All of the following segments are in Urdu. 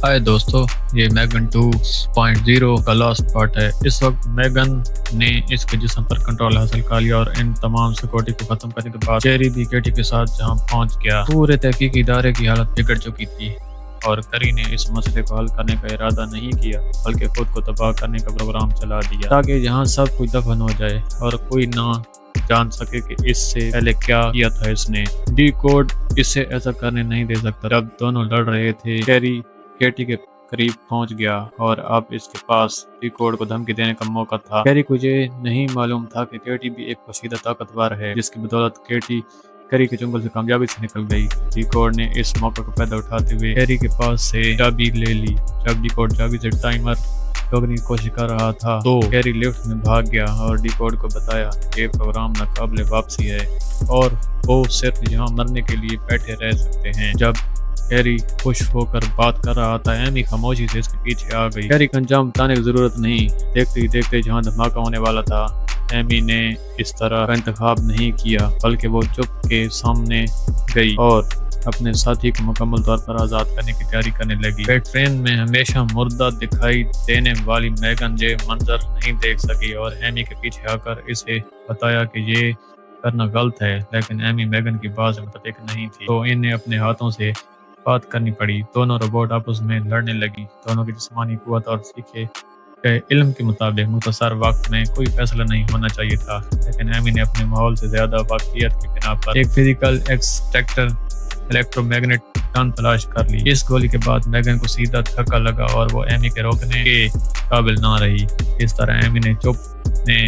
ہائے دوستو، یہ میگن 2.0 کا لاسٹ پارٹ ہے۔ اس وقت میگن نے اس کے جسم پر کنٹرول حاصل کر لیا اور ان تمام سیکورٹی کو ختم کرنے کے بعد چیری بھی کیٹی کے ساتھ جہاں پہنچ گیا۔ پورے تحقیقی ادارے کی حالت بگڑ چکی تھی اور کری نے اس مسئلے کو حل کرنے کا ارادہ نہیں کیا بلکہ خود کو تباہ کرنے کا پروگرام چلا دیا تاکہ یہاں سب کچھ دفن ہو جائے اور کوئی نہ جان سکے کہ اس سے پہلے کیا کیا تھا اس نے۔ ڈی کوڈ اسے ایسا کرنے نہیں دے سکتا۔ جب دونوں لڑ رہے تھے، کیری کیٹی کے قریب پہنچ گیا اور اب اس کے پاس ڈی کوڈ کو دھمکی دینے کا موقع تھا۔ کیری کو یہ نہیں معلوم تھا کہ کیٹی بھی ایک پوشیدہ طاقتور ہے جس کی بدولت کیری کے چنگل سے کامیابی سے نکل گئی۔ ڈی کوڈ نے اس موقع کو فائدہ اٹھاتے ہوئے کیری کے پاس سے چابی لے لی۔ جب ڈی کوڈ چابی سے ٹائمر روکنے کی کوشش کر رہا تھا تو کیری لفٹ میں بھاگ گیا اور ڈی کوڈ کو بتایا کہ یہ پروگرام ناقابل واپسی ہے اور وہ صرف یہاں مرنے کے لیے بیٹھے رہ سکتے ہیں۔ جب کیری خوش ہو کر بات کر رہا تھا، ایمی خاموشی سے اس کے پیچھے آ گئی۔ کیری کا انجام بتانے کی ضرورت نہیں، دیکھتے ہی دیکھتے جہاں دھماکہ ہونے والا تھا، ایمی نے اس طرح کا انتخاب نہیں کیا بلکہ وہ چپ کے سامنے گئی اور اپنے ساتھی کو مکمل طور پر آزاد کرنے کی تیاری کرنے لگی۔ ٹرین میں ہمیشہ مردہ دکھائی دینے والی میگن یہ منظر نہیں دیکھ سکی اور ایمی کے پیچھے آ کر اسے بتایا کہ یہ کرنا غلط ہے، لیکن ایمی میگن کی بات سے متفق نہیں تھی تو انہیں اپنے ہاتھوں سے بات کرنی پڑی۔ دونوں روبوٹ آپس میں لڑنے لگی۔ دونوں کی جسمانی قوت اور سیکھے گئے علم کے مطابق مختصر وقت میں کوئی فیصلہ نہیں ہونا چاہیے تھا، لیکن ایمی نے اپنے ماحول سے زیادہ واقفیت کی بنا پر ایک فزیکل ایکسٹریکٹر الیکٹرو میگنیٹ گن تلاش کر لی۔ اس گولی کے بعد میگن کو سیدھا دھکا لگا اور وہ ایمی کے روکنے کے قابل نہ رہی۔ اس طرح ایمی نے چپ نے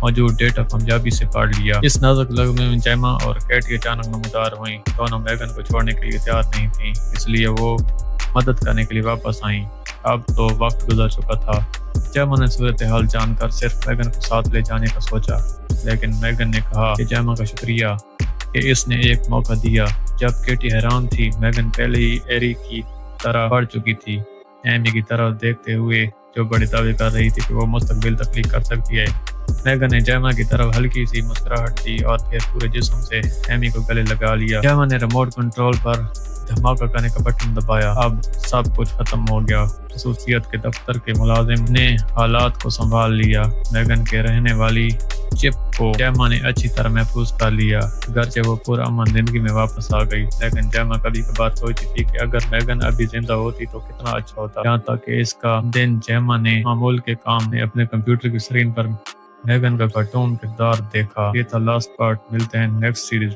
موجود ڈیٹا کامیابی سے پڑھ لیا۔ اس نازک لمحے میں جیما اور کیٹی اچانک نمودار ہوئیں۔ دونوں میگن کو چھوڑنے کے لیے تیار نہیں تھیں، اس لیے وہ مدد کرنے کے لیے واپس آئیں۔ اب تو وقت گزر چکا تھا۔ جیما نے صورتحال جان کر صرف میگن کو ساتھ لے جانے کا سوچا، لیکن میگن نے کہا کہ جیما کا شکریہ کہ اس نے ایک موقع دیا۔ جب کیٹی حیران تھی، میگن پہلے ہی ایری کی طرح بڑھ چکی تھی، ایمی کی طرف دیکھتے ہوئے جو بڑے دعوے کر رہی تھی کہ وہ مستقبل تخلیق کر سکتی ہے۔ میگن نے جیما کی طرف ہلکی سی مسکراہٹ دی اور پھر پورے جسم سے ایمی کو گلے لگا لیا۔ جیما نے ریموٹ کنٹرول پر دھماکہ کرنے کا بٹن دبایا۔ اب سب کچھ ختم ہو گیا۔ خصوصیت کے دفتر کے ملازم نے حالات کو سنبھال لیا۔ میگن کے رہنے والی چپ کو جیما نے اچھی طرح محفوظ کر لیا، گرچہ وہ پرامن زندگی میں واپس آ گئی۔ لیکن جیما کبھی کبھار سوچتی تھی کہ اگر میگن ابھی زندہ ہوتی تو کتنا اچھا ہوتا۔ یہاں تک کہ اس کا دن جیما نے معمول کے کام میں اپنے کمپیوٹر کی اسکرین پر میگن کا کارٹون کردار دیکھا۔ یہ تھا لاسٹ پارٹ۔ ملتے ہیں نیکسٹ سیریز۔